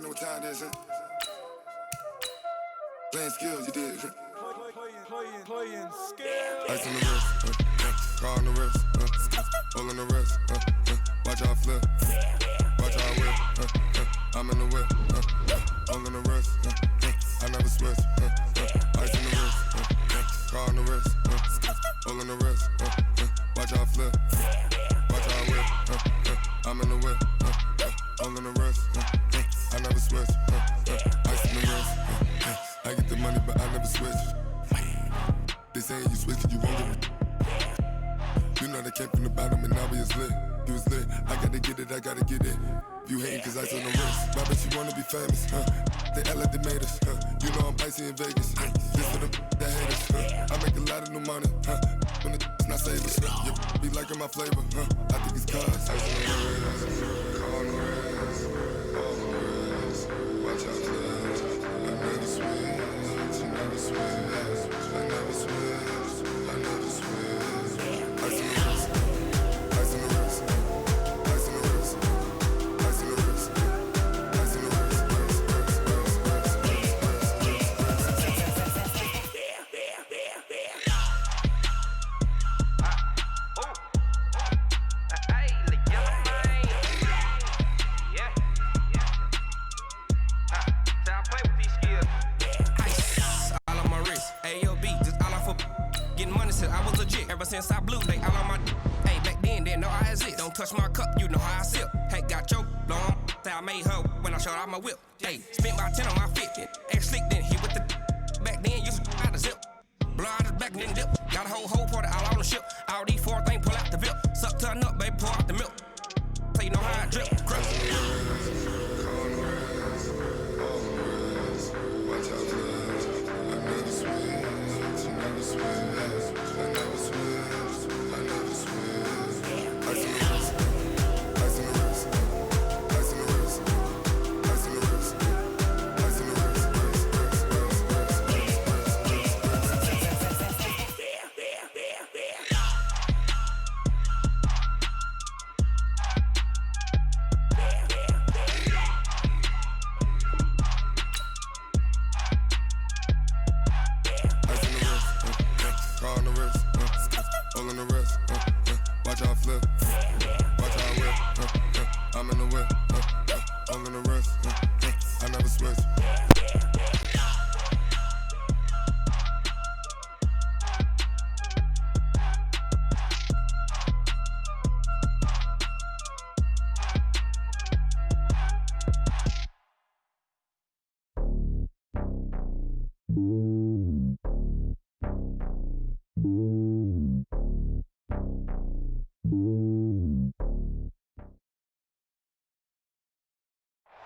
know what time it is, huh? Playing skills, you did. Playing skills. Ice on the wrist, car on the wrist, hole in the wrist, watch out flip, watch out whip, I'm in the whip, hole in the wrist, I never switch, ice on the wrist, car on the wrist, hole in the wrist, watch out flip, watch out whip, I'm in the whip, hole in the wrist, I never switch, ice on the wrist, I get the money but I never switch. They saying you switch cause you won't get it. You know they came from the bottom and now we is lit. You was lit, I gotta get it, I gotta get it. You hating cause ice on the wrist. My bitch, you wanna be famous, They act like they made us, You know I'm icy in Vegas, This for them that hate us, I make a lot of new money, When it's not savers, You be liking my flavor, I think it's cause ice on the wrist, car on the wrist, all on the wrist. Watch out, clubs, I never switch, you never switch. I never switch, I never switch. Ice on the wrist, ice on the wrist, ice on the wrist, ice on the wrist, ice on the wrist, Ever since I blew, they all on my hey, back then, didn't know I exist. Don't touch my cup, you know how I sip. Hey, got choked, long. Say I made her when I showed out my whip. Hey, spent about 10 on my fit. Ex slick, then hit with the back then, used to out the zip. Blow out his back, then dip. Got a whole party all on the ship. All these four things, pull out the VIP. Suck to a nut, baby, pour out the milk. So you know how I drip. Crush. Watch out, clubs. I never switch, you never switch. I never switch, I never switch. Ice on the wrist, ice on the wrist, ice on the wrist, ice on the wrist, ice on the wrist, car on the wrist, hole in the wrist, watch out flip, watch out whip, I'm in the whip, hole in the wrist, I never switch.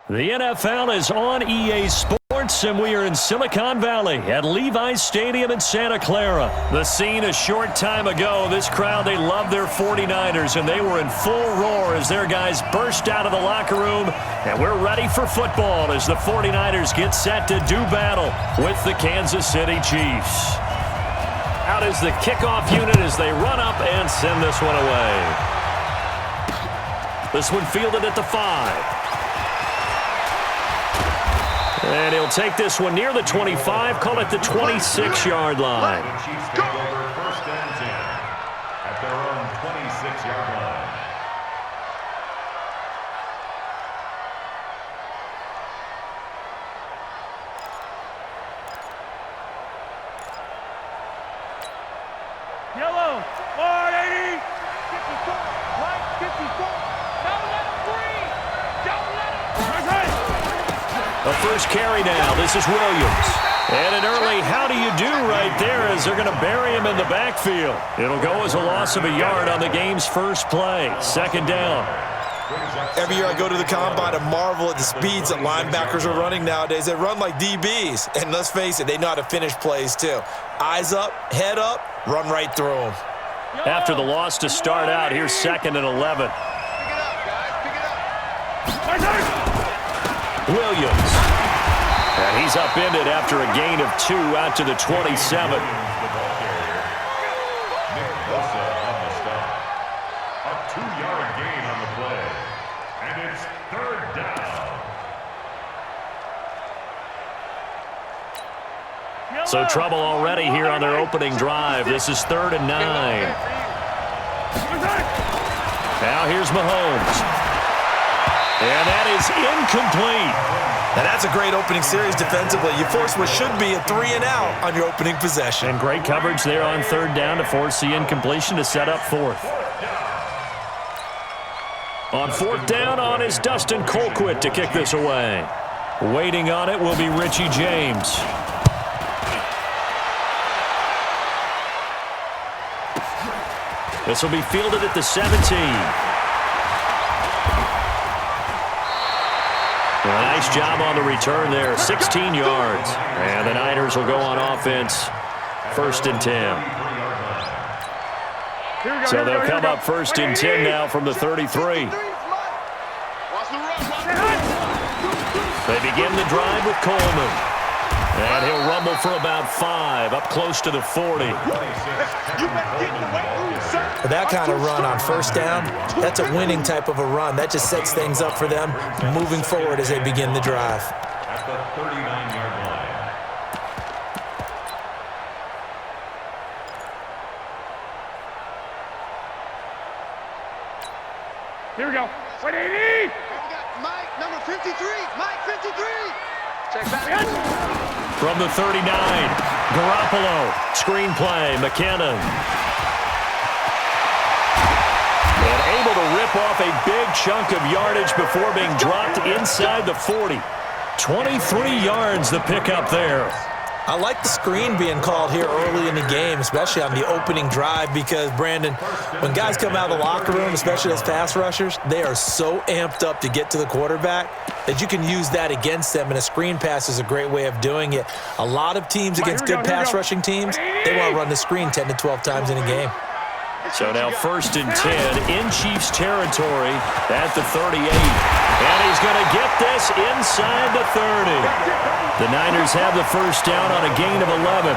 The NFL is on EA Sports, and we are in Silicon Valley at Levi's Stadium in Santa Clara. The scene a short time ago, this crowd, they love their 49ers, and they were in full roar as their guys burst out of the locker room, and we're ready for football as the 49ers get set to do battle with the Kansas City Chiefs. Out is the kickoff unit as they run up and send this one away. This one fielded at the 5. And he'll take this one near the 25, call it the 26-yard line. The Chiefs take over first and 10 at their own 26-yard line. Yellow, 480, 54, right, 54. Don't let him breathe. Don't let him breathe. The first carry now. This is Williams. And an early how do you do right there as they're going to bury him in the backfield. It'll go as a loss of a yard on the game's first play. Second down. Every year I go to the combine and marvel at the speeds that linebackers are running nowadays. They run like DBs. And let's face it, they know how to finish plays too. Eyes up, head up, run right through them. After the loss to start out, here's 2nd and 11. Williams. And he's upended after a gain of 2 out to the 27. A 2-yard gain on the play. And it's third down. So trouble already here on their opening drive. This is 3rd and 9. Now here's Mahomes. And that is incomplete. And that's a great opening series defensively. You force what should be a 3-and-out on your opening possession. And great coverage there on 3rd down to force the incompletion to set up 4th. On 4th down on is Dustin Colquitt to kick this away. Waiting on it will be Richie James. This will be fielded at the 17. Nice job on the return there, 16 yards. And the Niners will go on offense, 1st and 10. So they'll come up 1st and 10 now from the 33. They begin the drive with Coleman. And he'll rumble for about 5, up close to the 40. That kind of run on 1st down, that's a winning type of a run. That just sets things up for them moving forward as they begin the drive. At the 39-yard line. Here we go. 180. We got Mike, number 53. Mike, 53. Check back. From the 39, Garoppolo, screen play, McKinnon. And able to rip off a big chunk of yardage before being dropped inside the 40. 23 yards the pickup there. I like the screen being called here early in the game, especially on the opening drive, because, Brandon, when guys come out of the locker room, especially as pass rushers, they are so amped up to get to the quarterback that you can use that against them, and a screen pass is a great way of doing it. A lot of teams against good pass rushing teams, they want to run the screen 10 to 12 times in a game. So now 1st and 10 in Chiefs territory at the 38. And he's going to get this inside the 30. The Niners have the 1st down on a gain of 11.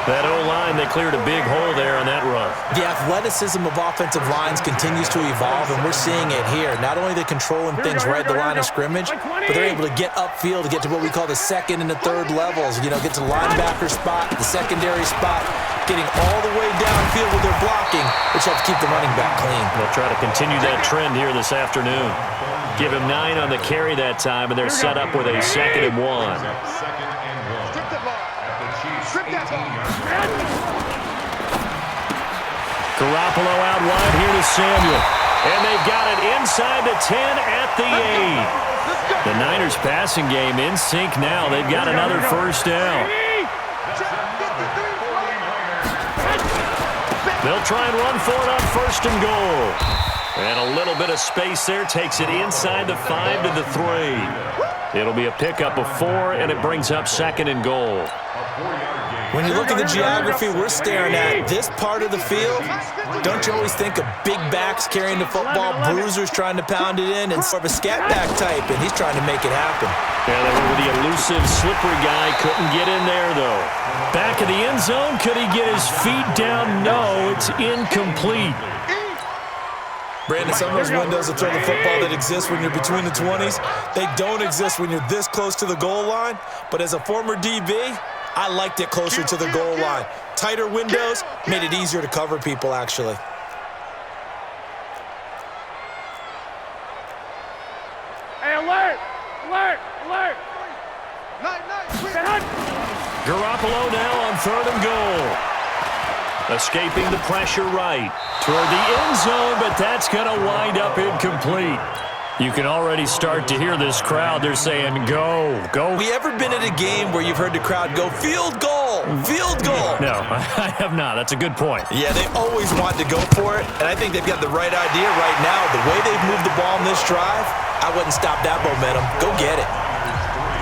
That O-line, they cleared a big hole there on that run. The athleticism of offensive lines continues to evolve, and we're seeing it here. Not only are they controlling things right at the line of scrimmage, but they're able to get upfield to get to what we call the 2nd and the 3rd levels. You know, get to the linebacker spot, the secondary spot, getting all the way downfield with their blocking, which helps keep the running back clean. They'll try to continue that trend here this afternoon. Give him 9 on the carry that time, and they're set up with a 2nd and 1. Garoppolo out wide here to Samuel. And they've got it inside the 10 at the 8. The Niners passing game in sync now. They've got another 1st down. They'll try and run for it on 1st and goal. And a little bit of space there takes it inside the 5 to the 3. It'll be a pickup of 4, and it brings up 2nd and goal. When you look at the geography we're staring at, this part of the field, don't you always think of big backs carrying the football, bruisers trying to pound it in, and sort of a scat back type, and he's trying to make it happen. Yeah, they were with the elusive, slippery guy. Couldn't get in there, though. Back of the end zone. Could he get his feet down? No, it's incomplete. Brandon, some of those windows of throw the football that exist when you're between the 20s, they don't exist when you're this close to the goal line. But as a former DB, I liked it closer to the goal line. Tighter windows made it easier to cover people, actually. Hey, alert! Alert! Alert! Garoppolo now on 3rd and goal. Escaping the pressure right toward the end zone, but that's going to wind up incomplete. You can already start to hear this crowd. They're saying, go, go. Have you ever been at a game where you've heard the crowd go, field goal, field goal? No, I have not. That's a good point. Yeah, they always want to go for it, and I think they've got the right idea right now. The way they've moved the ball in this drive, I wouldn't stop that momentum. Go get it.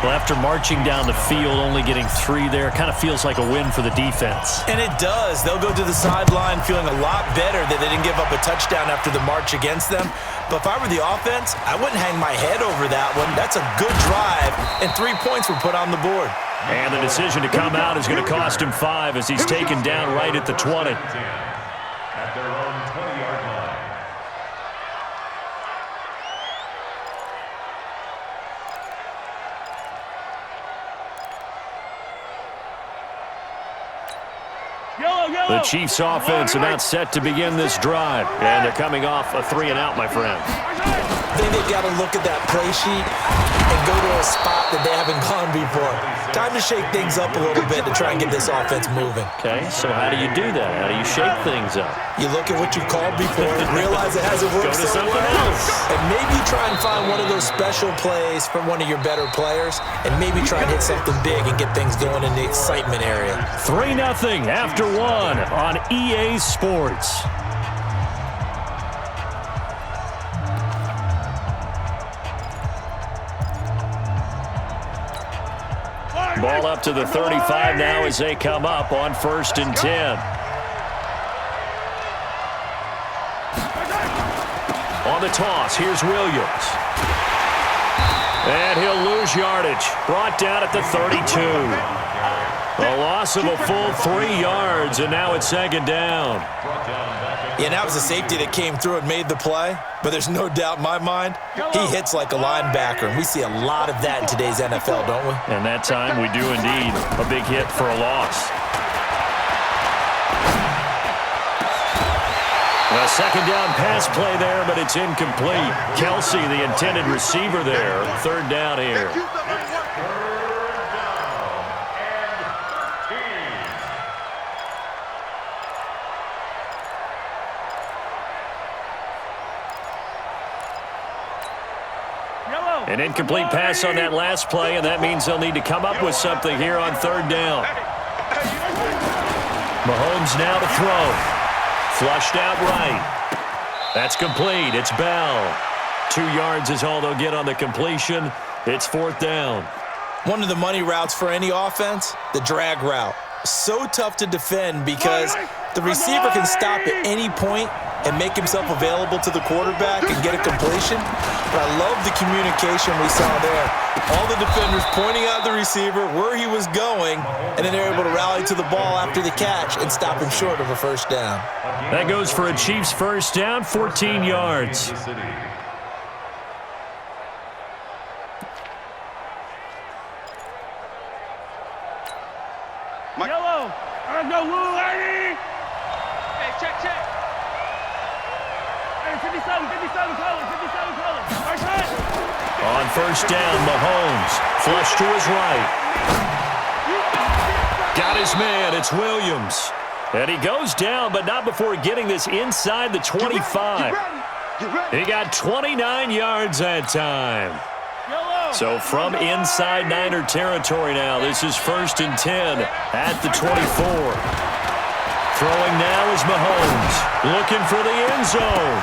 Well, after marching down the field, only getting 3 there, kind of feels like a win for the defense. And it does. They'll go to the sideline feeling a lot better that they didn't give up a touchdown after the march against them. But if I were the offense, I wouldn't hang my head over that one. That's a good drive, and 3 points were put on the board. And the decision to come out is going to cost him 5 as he's taken down right at the 20. At their own 20-yard line. The Chiefs offense about set to begin this drive. And they're coming off a 3-and-out, my friend. I think they've got to look at that play sheet and go to a spot that they haven't gone before. Time to shake things up a little bit to try and get this offense moving. Okay, so how do you do that? How do you shake things up? You look at what you called before and realize it hasn't worked Go to something else. And maybe try and find one of those special plays from one of your better players and maybe try and hit something big and get things going in the excitement area. 3-0 after 1 on EA Sports. Ball up to the 35 now as they come up on 1st and 10. On the toss, here's Williams. And he'll lose yardage. Brought down at the 32. A loss of a full 3 yards, and now it's 2nd down. Yeah, and that was a safety that came through and made the play, but there's no doubt in my mind, he hits like a linebacker, and we see a lot of that in today's NFL, don't we? And that time we do indeed. A big hit for a loss. A 2nd down pass play there, but it's incomplete. Kelsey, the intended receiver there. 3rd down here. An incomplete pass on that last play, and that means they'll need to come up with something here on 3rd down. Mahomes now to throw. Flushed out right. That's complete. It's Bell. 2 yards is all they'll get on the completion. It's 4th down. One of the money routes for any offense, the drag route. So tough to defend because the receiver can stop at any point and make himself available to the quarterback and get a completion. But I love the communication we saw there. All the defenders pointing out the receiver, where he was going, and then they're able to rally to the ball after the catch and stop him short of a 1st down. That goes for a Chiefs 1st down, 14 yards. Yellow. Go, Lou, Lady. Hey, check. Hey, 57 colors. On 1st down, Mahomes. Flush to his right. Got his man. It's Williams. And he goes down, but not before getting this inside the 25. He got 29 yards that time. So from inside Niner territory now, this is 1st and 10 at the 24. Throwing now is Mahomes, looking for the end zone.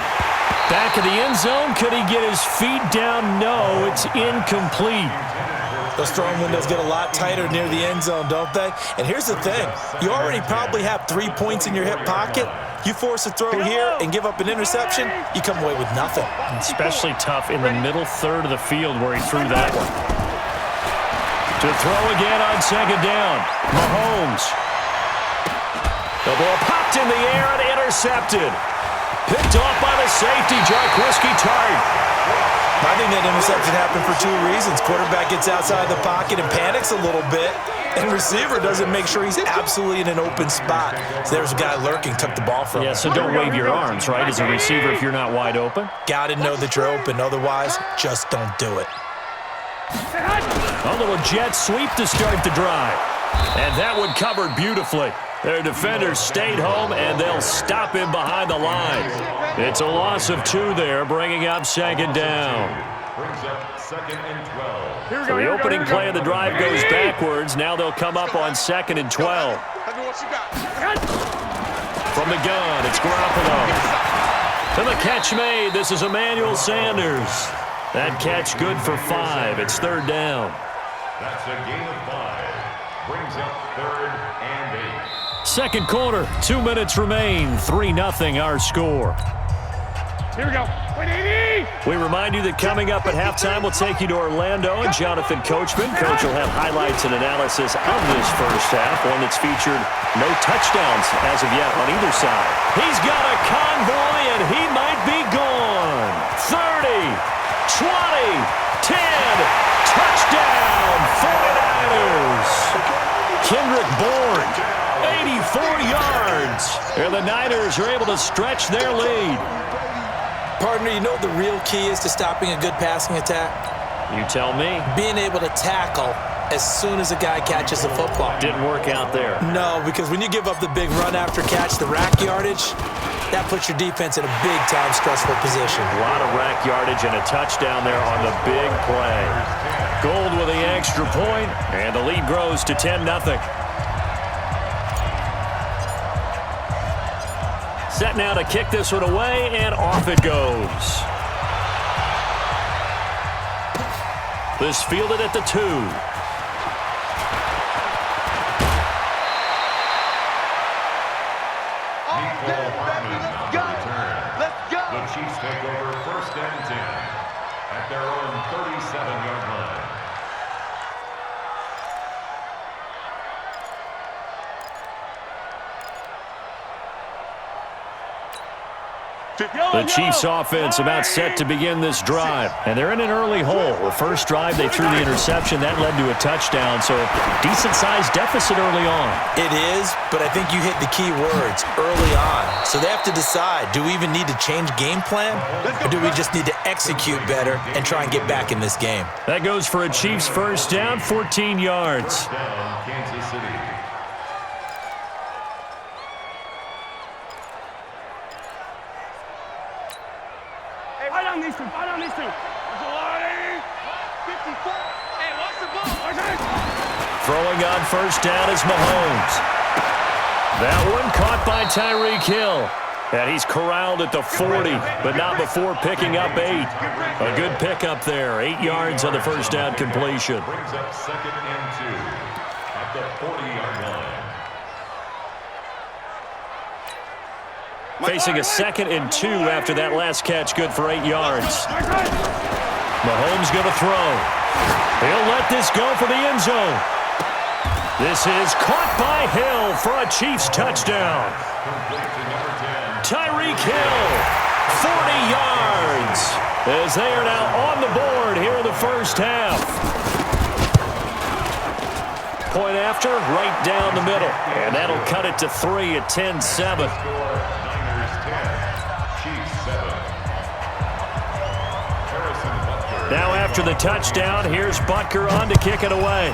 Back of the end zone, could he get his feet down? No, it's incomplete. Those throwing windows get a lot tighter near the end zone, don't they? And here's the thing. You already probably have 3 points in your hip pocket. You force a throw here and give up an interception, you come away with nothing. Especially tough in the middle third of the field where he threw that one. To throw again on 2nd down. Mahomes. The ball popped in the air and intercepted. Picked off by the safety, Jarquiski Tart. I think that interception happened for 2 reasons. Quarterback gets outside the pocket and panics a little bit, and receiver doesn't make sure he's absolutely in an open spot. So there's a guy lurking, took the ball from him. Yeah, so don't wave your arms, right, as a receiver if you're not wide open? Got to know that you're open. Otherwise, just don't do it. A little jet sweep to start the drive. And that one covered beautifully. Their defenders stayed home, and they'll stop him behind the line. It's a loss of 2 there, bringing up 2nd down. Brings up 2nd and 12. So the opening play of the drive goes backwards. Now they'll come up on 2nd and 12. From the gun, it's Garoppolo. And the catch made. This is Emmanuel Sanders. That catch good for 5. It's 3rd down. That's a gain of 5. Brings up 3rd and 8. 2nd quarter, 2 minutes remain. 3-0 our score. Here we go. We remind you that coming up at halftime, we'll take you to Orlando and Jonathan Coachman. Coach will have highlights and analysis of this 1st half, one that's featured no touchdowns as of yet on either side. He's got a convoy, and he might be gone. 30, 20, 10, touchdown, 49ers. Kendrick Bourne, 84 4 yards. And the Niners are able to stretch their lead. Partner, you know what the real key is to stopping a good passing attack? You tell me. Being able to tackle as soon as a guy catches the football. Didn't work out there. No, because when you give up the big run after catch, the rack yardage, that puts your defense in a big-time stressful position. A lot of rack yardage and a touchdown there on the big play. Gold with the extra point, and the lead grows to 10-0. Set now to kick this one away, and off it goes. This fielded at the 2. The Chiefs take over 1st and 10 at their own 37-yard line. The Chiefs offense about set to begin this drive. And they're in an early hole. The first drive, they threw the interception. That led to a touchdown, so decent-sized deficit early on. It is, but I think you hit the key words, early on. So they have to decide, do we even need to change game plan? Or do we just need to execute better and try and get back in this game? That goes for a Chiefs first down, 14 yards. First down, Kansas City. Fight on these two. There's a line. 54. Hey, watch the ball. Throwing on first down is Mahomes. That one caught by Tyreek Hill. And he's corralled at the 40, but not before picking up 8. A good pickup there. 8 yards on the first down completion. Brings up 2nd and 2 at the 40-yard line. Facing a 2nd and 2 after that last catch, good for 8 yards. Mahomes going to throw. He'll let this go for the end zone. This is caught by Hill for a Chiefs touchdown. Tyreek Hill, 40 yards, as they are now on the board here in the first half. Point after, right down the middle, and that'll cut it to 3 at 10-7. Now after the touchdown, here's Butker on to kick it away.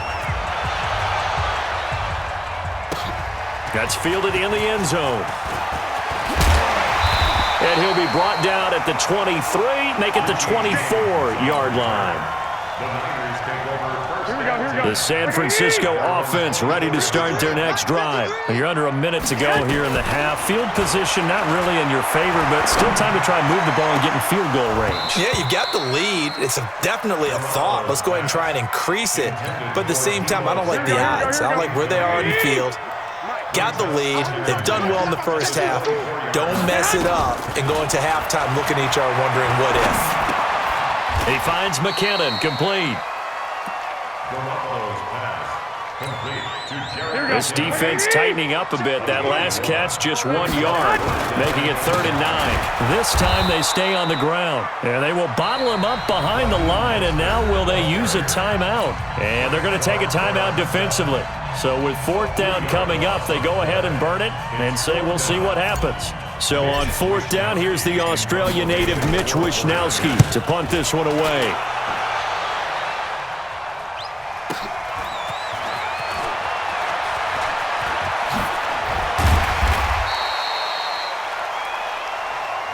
That's fielded in the end zone. And he'll be brought down at the 23, make it the 24-yard line. The San Francisco offense ready to start their next drive. You're under a minute to go here in the half. Field position not really in your favor, but still time to try and move the ball and get in field goal range. Yeah, you've got the lead. It's definitely a thought. Let's go ahead and try and increase it. But at the same time, I don't like the odds. I don't like where they are in the field. Got the lead. They've done well in the first half. Don't mess it up and go into halftime looking at each other wondering what if. He finds McKinnon, complete. This defense tightening up a bit. That last catch just 1 yard, making it 3rd and 9. This time they stay on the ground, and they will bottle him up behind the line, and now will they use a timeout? And they're going to take a timeout defensively. So with 4th down coming up, they go ahead and burn it and say we'll see what happens. So on 4th down, here's the Australia native Mitch Wishnowski to punt this one away.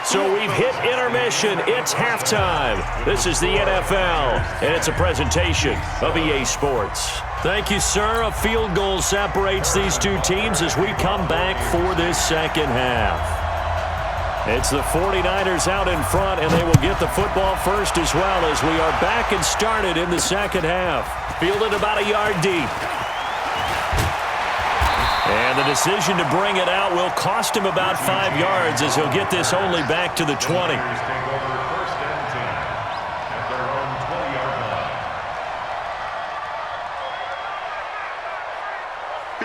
So we've hit intermission. It's halftime. This is the NFL, and it's a presentation of EA Sports. Thank you, sir. A field goal separates these two teams as we come back for this second half. It's the 49ers out in front, and they will get the football first as well as we are back and started in the second half. Fielded about a yard deep. And the decision to bring it out will cost him about 5 yards as he'll get this only back to the 20.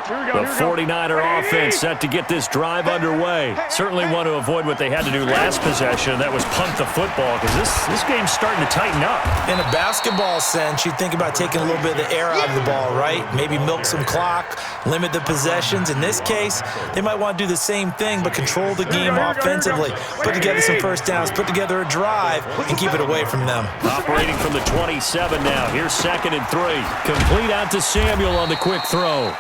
The 49er offense set to get this drive underway. Certainly want to avoid what they had to do last possession. That was punt the football because this game's starting to tighten up. In a basketball sense, you think about taking a little bit of the air out of the ball, right? Maybe milk some clock, limit the possessions. In this case, they might want to do the same thing but control the game offensively. Put together some first downs, put together a drive, and keep it away from them. Operating from the 27 now. Here's 2nd and 3. Complete out to Samuel on the quick throw.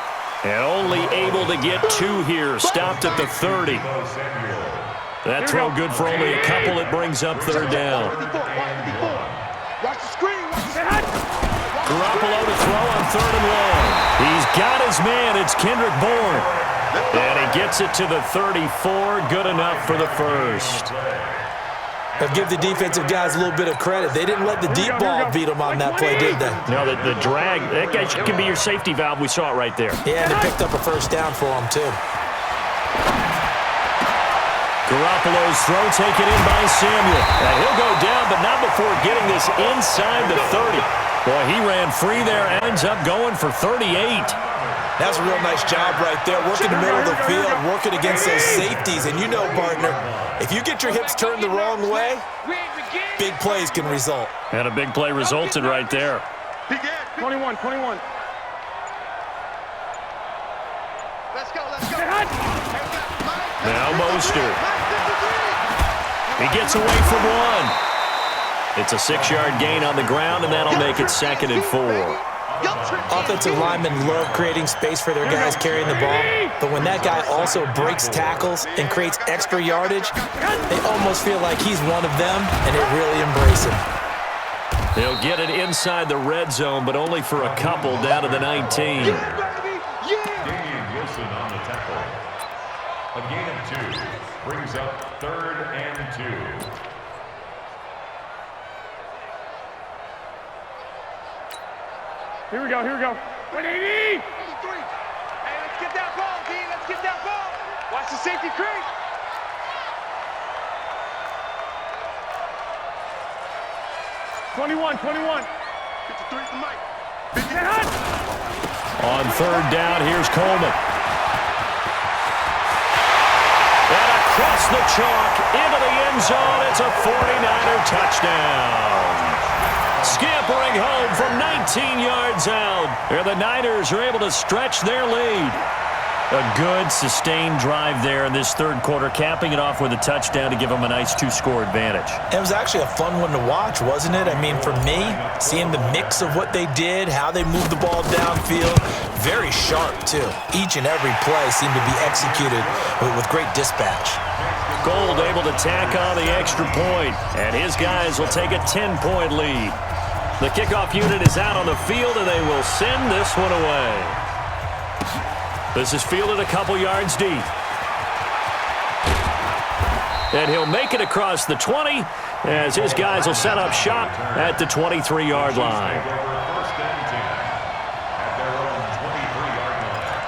And only able to get 2 here. Stopped at the 30. That throw good for only a couple. It brings up 3rd down. Watch the screen. Garoppolo to throw on 3rd and long. He's got his man. It's Kendrick Bourne. And he gets it to the 34. Good enough for the first. But give the defensive guys a little bit of credit. They didn't let the deep ball beat them on that play, did they? No, the drag, that guy can be your safety valve. We saw it right there. Yeah, and they picked up a first down for him, too. Garoppolo's throw taken in by Samuel. And he'll go down, but not before getting this inside the 30. Boy, he ran free there, ends up going for 38. That's a real nice job right there. Working the middle of the field, working against those safeties. And you know, partner, if you get your hips turned the wrong way, big plays can result. And a big play resulted right there. 21. Let's go. Now Mostert. He gets away from 1. It's a 6-yard gain on the ground, and that'll make it 2nd and 4. Offensive linemen love creating space for their guys carrying the ball, but when that guy also breaks tackles and creates extra yardage, they almost feel like he's one of them, and they really embrace him. They'll get it inside the red zone, but only for a couple down to the 19. Wilson on the tackle. A gain of 2 brings up 3rd and 2. Here we go. 180. Hey, let's get that ball, D. Let's get that ball. Watch the safety creep. Twenty-one. 53 for Mike. On 3rd down, here's Coleman. And across the chalk, into the end zone. It's a 49er touchdown. Scampering home from 19 yards out. And the Niners are able to stretch their lead. A good, sustained drive there in this 3rd quarter, capping it off with a touchdown to give them a nice 2-score advantage. It was actually a fun one to watch, wasn't it? I mean, for me, seeing the mix of what they did, how they moved the ball downfield, very sharp, too. Each and every play seemed to be executed with great dispatch. Gold able to tack on the extra point, and his guys will take a 10-point lead. The kickoff unit is out on the field, and they will send this one away. This is fielded a couple yards deep. And he'll make it across the 20 as his guys will set up shop at the 23-yard line. First and 10 at their own 23-yard line.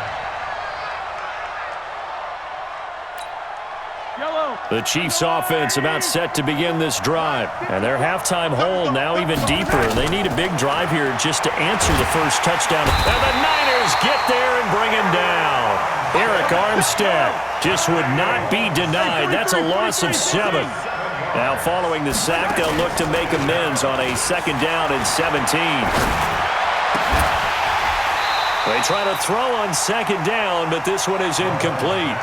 Yellow. The Chiefs' offense about set to begin this drive. And their halftime hole now even deeper. They need a big drive here just to answer the first touchdown. And the Niners get there and bring him down. Eric Armstead just would not be denied. That's a loss of 7. Now following the sack, they'll look to make amends on a 2nd down and 17. They try to throw on 2nd down, but this one is incomplete.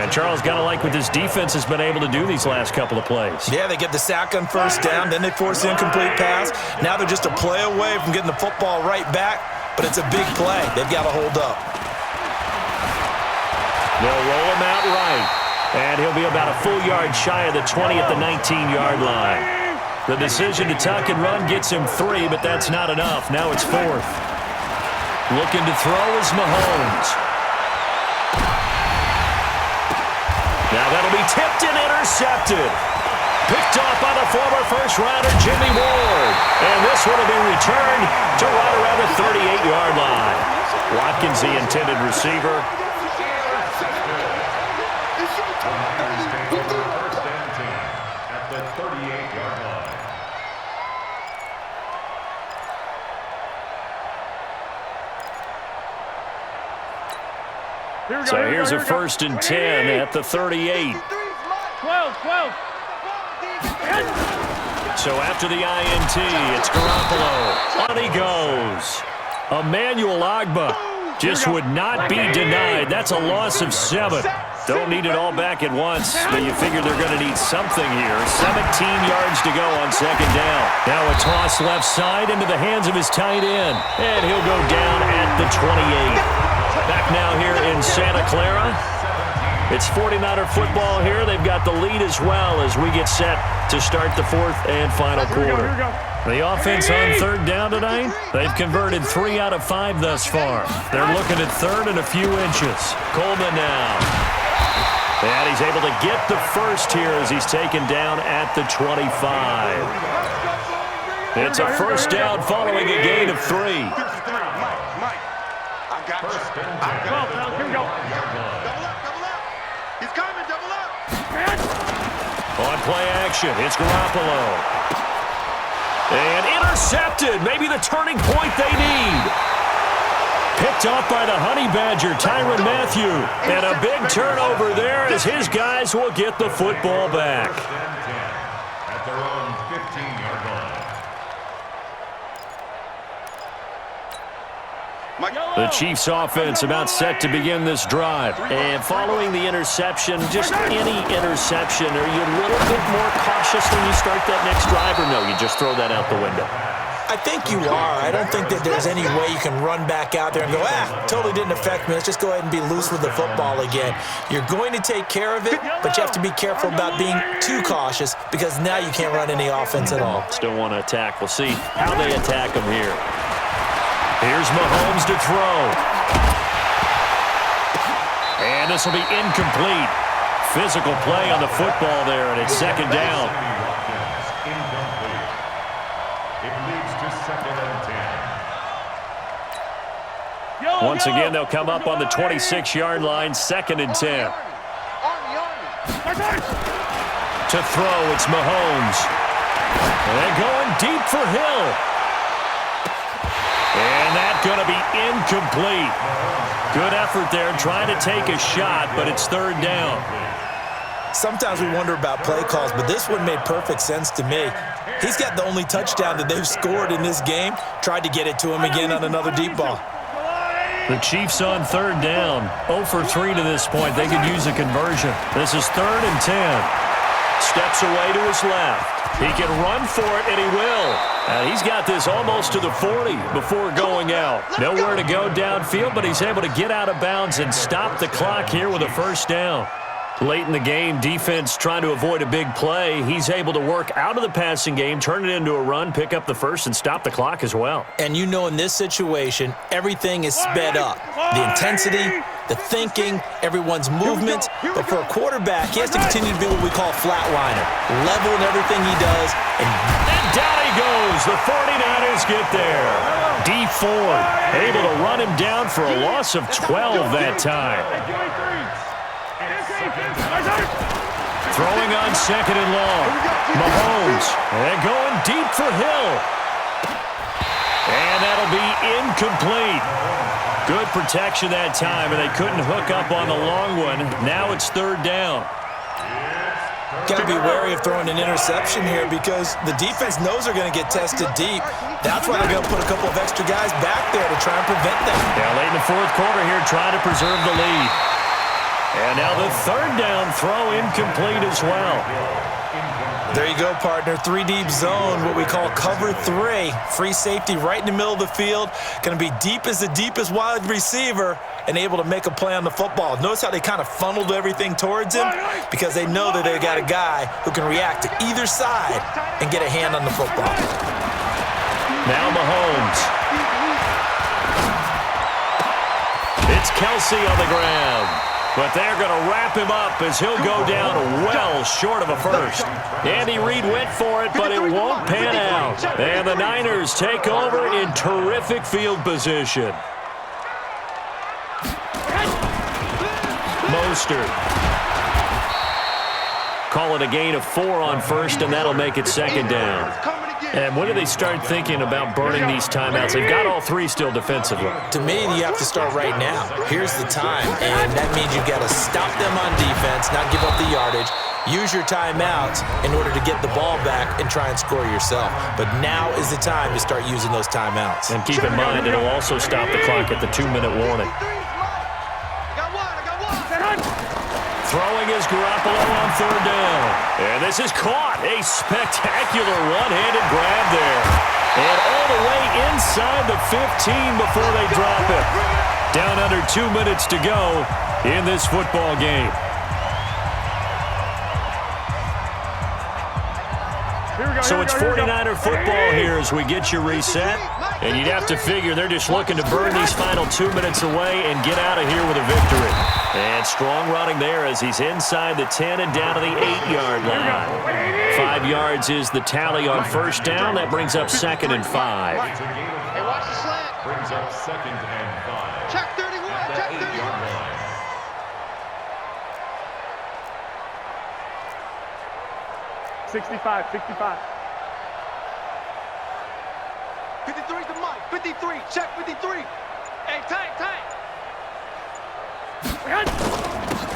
And Charles, got to like what this defense has been able to do these last couple of plays. Yeah, they get the sack on 1st down, then they force the incomplete pass. Now they're just a play away from getting the football right back, but it's a big play. They've got to hold up. They'll roll him out right, and he'll be about a full yard shy of the 20 at the 19-yard line. The decision to tuck and run gets him 3, but that's not enough. Now it's 4th. Looking to throw is Mahomes. Now that'll be tipped and intercepted. Picked off by the former first-rounder Jimmy Ward. And this one will be returned to right around the 38-yard line. Watkins, the intended receiver. First and 10 at the 38-yard line. So here's a 1st and 10 at the 38. 12. So after the INT, it's Garoppolo. On he goes. Emmanuel Ogbah just would not be denied. That's a loss of 7. Don't need it all back at once, but you figure they're going to need something here. 17 yards to go on 2nd down. Now a toss left side into the hands of his tight end, and he'll go down at the 28. Back now here in Santa Clara. It's 49er football here. They've got the lead as well as we get set to start the 4th and final quarter. The offense on 3rd down tonight, they've converted 3 out of 5 thus far. They're looking at 3rd and a few inches. Coleman now. And he's able to get the first here as he's taken down at the 25. It's a 1st down following a gain of 3. Mike, I got you. Here we go. Double up. He's coming, double up. On play action, it's Garoppolo. And intercepted, maybe the turning point they need. Picked off by the Honey Badger, Tyrann Mathieu. And a big turnover there as his guys will get the football back. At their own 15-yard line. The Chiefs offense about set to begin this drive. And following the interception, just any interception, are you a little bit more cautious when you start that next drive, or no, you just throw that out the window? I think you are. I don't think that there's any way you can run back out there and go, totally didn't affect me. Let's just go ahead and be loose with the football again. You're going to take care of it, but you have to be careful about being too cautious because now you can't run any offense at all. Still want to attack. We'll see how they attack him here. Here's Mahomes to throw. And this will be incomplete. Physical play on the football there, and it's 2nd down. Once again, they'll come up on the 26-yard line, 2nd and 10. To throw, it's Mahomes. And going deep for Hill. And that's going to be incomplete. Good effort there, trying to take a shot, but it's 3rd down. Sometimes we wonder about play calls, but this one made perfect sense to me. He's got the only touchdown that they've scored in this game. Tried to get it to him again on another deep ball. The Chiefs on 3rd down. 0 for 3 to this point. They could use a conversion. This is 3rd and 10. Steps away to his left. He can run for it, and he will. And he's got this almost to the 40 before going out. Nowhere to go downfield, but he's able to get out of bounds and stop the clock here with a 1st down. Late in the game, defense trying to avoid a big play. He's able to work out of the passing game, turn it into a run, pick up the first, and stop the clock as well. And you know in this situation, everything is sped up. The intensity, the thinking, everyone's movement. But for a quarterback, he has to continue to be what we call flatliner. Level in everything he does. And down he goes. The 49ers get there. D Ford able to run him down for a loss of 12 that time. Throwing on 2nd and long. Mahomes. And going deep for Hill. And that'll be incomplete. Good protection that time, and they couldn't hook up on the long one. Now it's 3rd down. Got to be wary of throwing an interception here because the defense knows they're going to get tested deep. That's why they're going to put a couple of extra guys back there to try and prevent that. Yeah, late in the 4th quarter here, trying to preserve the lead. And now the 3rd down throw incomplete as well. There you go, partner. 3 deep zone, what we call cover 3. Free safety right in the middle of the field. Going to be deep as the deepest wide receiver and able to make a play on the football. Notice how they kind of funneled everything towards him because they know that they got a guy who can react to either side and get a hand on the football. Now Mahomes. It's Kelsey on the ground. But they're going to wrap him up as he'll go down well short of a first. Andy Reid went for it, but it won't pan out. And the Niners take over in terrific field position. Mostert. Call it a gain of 4 on first, and that'll make it 2nd down. And when do they start thinking about burning these timeouts? They've got all three still defensively. To me, you have to start right now. Here's the time, and that means you've got to stop them on defense, not give up the yardage, use your timeouts in order to get the ball back and try and score yourself. But now is the time to start using those timeouts. And keep in mind, it'll also stop the clock at the 2-minute warning. Throwing is Garoppolo on third down. And this is caught. A spectacular one-handed grab there. And all the way inside the 15 before they drop it. Down under 2 minutes to go in this football game. So it's 49er football here as we get you reset. And you'd have to figure they're just looking to burn these final 2 minutes away and get out of here with a victory. And strong running there as he's inside the 10 and down to the 8-yard line. 5 yards is the tally on first down. That brings up 2nd and 5. Hey, watch the slant. Brings up 2nd and 5. Check 31. Check 31. 65, 65. 53 to Mike. 53. Check 53. Hey, tight.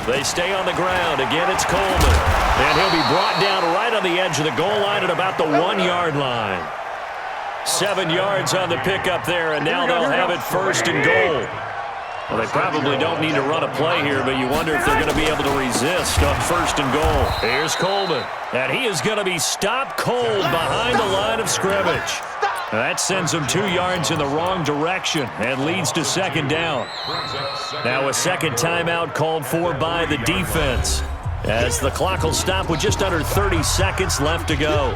They stay on the ground. Again, it's Coleman. And he'll be brought down right on the edge of the goal line at about the 1-yard line. 7 yards on the pickup there, and now they'll have it 1st and goal. Well, they probably don't need to run a play here, but you wonder if they're going to be able to resist on 1st and goal. Here's Coleman, and he is going to be stopped cold behind the line of scrimmage. That sends him 2 yards in the wrong direction and leads to 2nd down. Now a second timeout called for by the defense, as the clock will stop with just under 30 seconds left to go.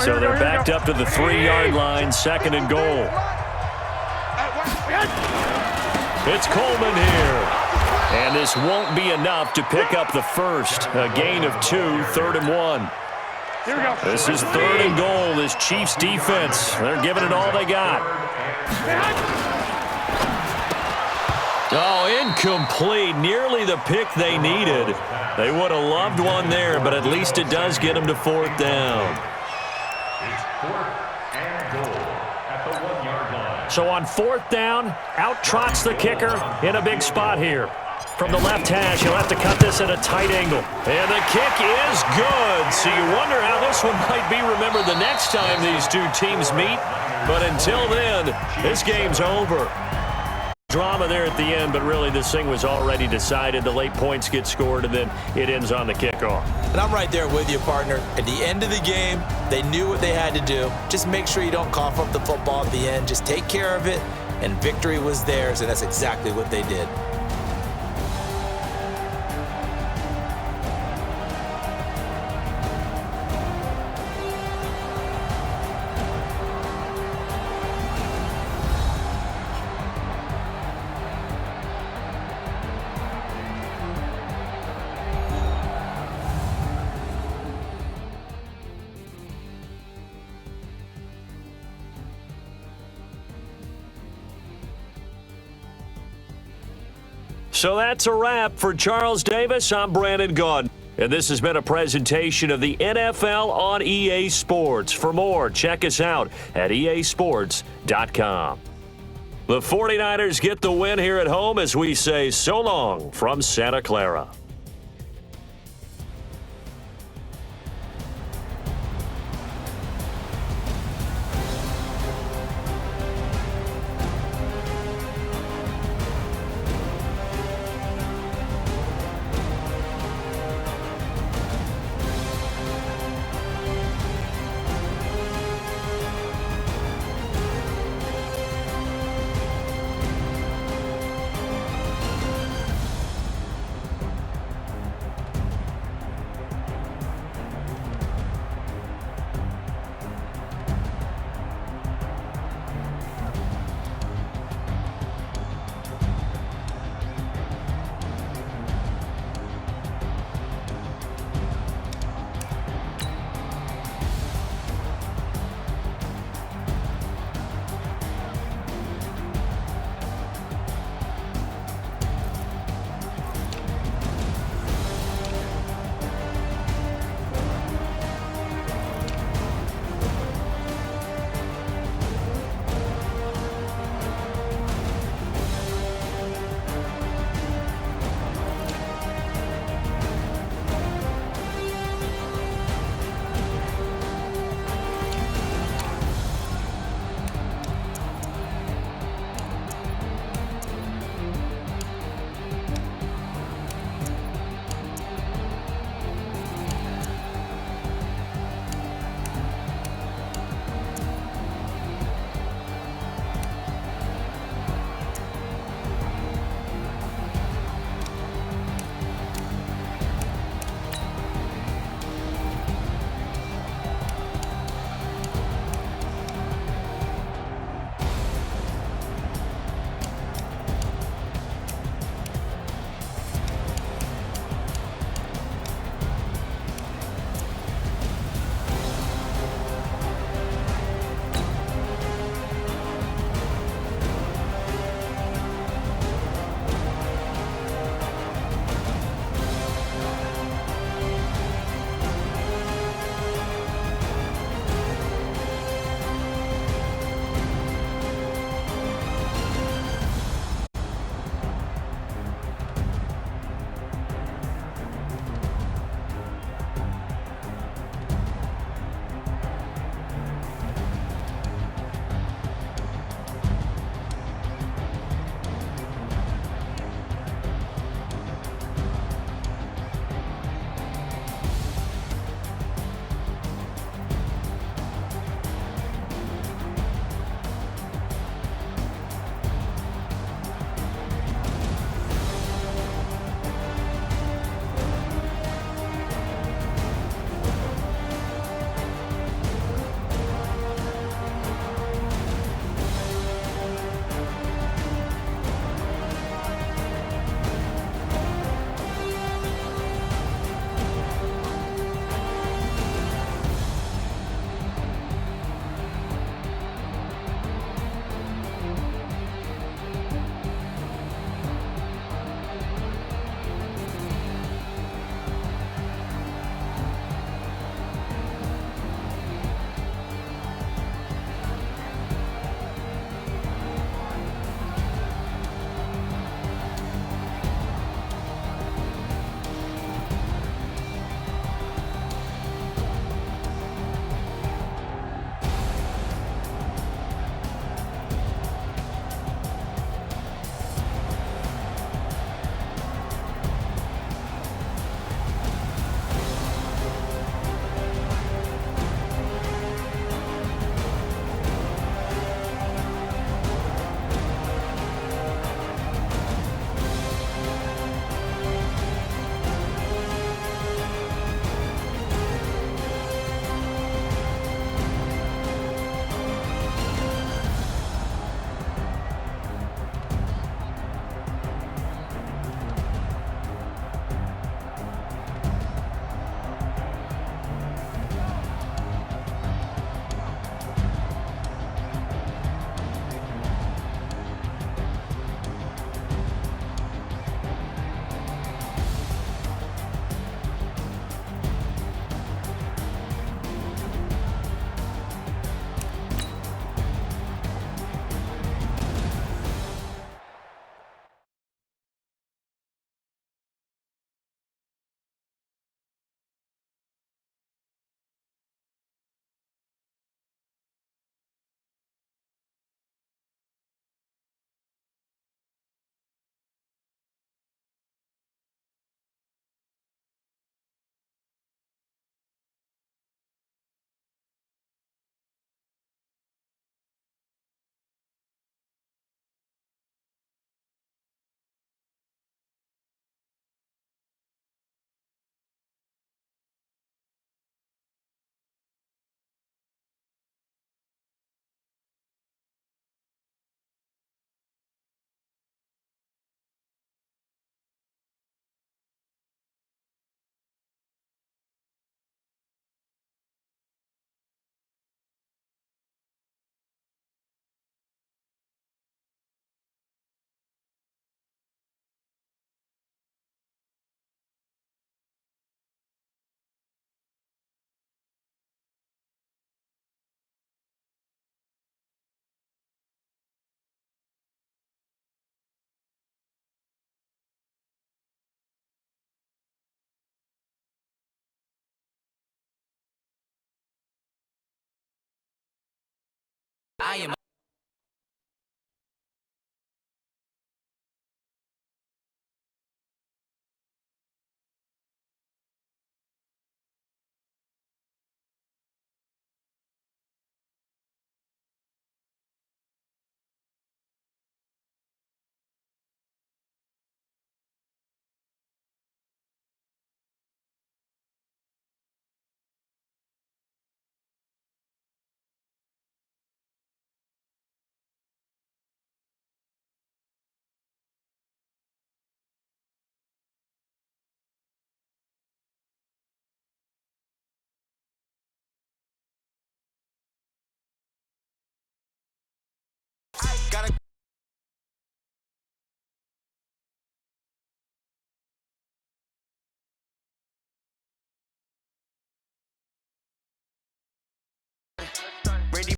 So they're backed up to the 3-yard line, 2nd and goal. It's Coleman here. And this won't be enough to pick up the first. A gain of 2, 3rd and 1. This is 3rd and goal. This Chiefs defense, they're giving it all they got. Oh, incomplete. Nearly the pick they needed. They would have loved one there, but at least it does get them to 4th down. It's 4th and goal at the 1-yard line. So on 4th down, out trots the kicker in a big spot here. From the left hash, he'll have to cut this at a tight angle. And the kick is good. So you wonder how this one might be remembered the next time these two teams meet. But until then, this game's over. Drama there at the end, but really this thing was already decided. The late points get scored, and then it ends on the kickoff. And I'm right there with you, partner. At the end of the game, they knew what they had to do. Just make sure you don't cough up the football at the end. Just take care of it, and victory was theirs, and that's exactly what they did. So that's a wrap for Charles Davis. I'm Brandon Gaudin. And this has been a presentation of the NFL on EA Sports. For more, check us out at easports.com. The 49ers get the win here at home as we say so long from Santa Clara.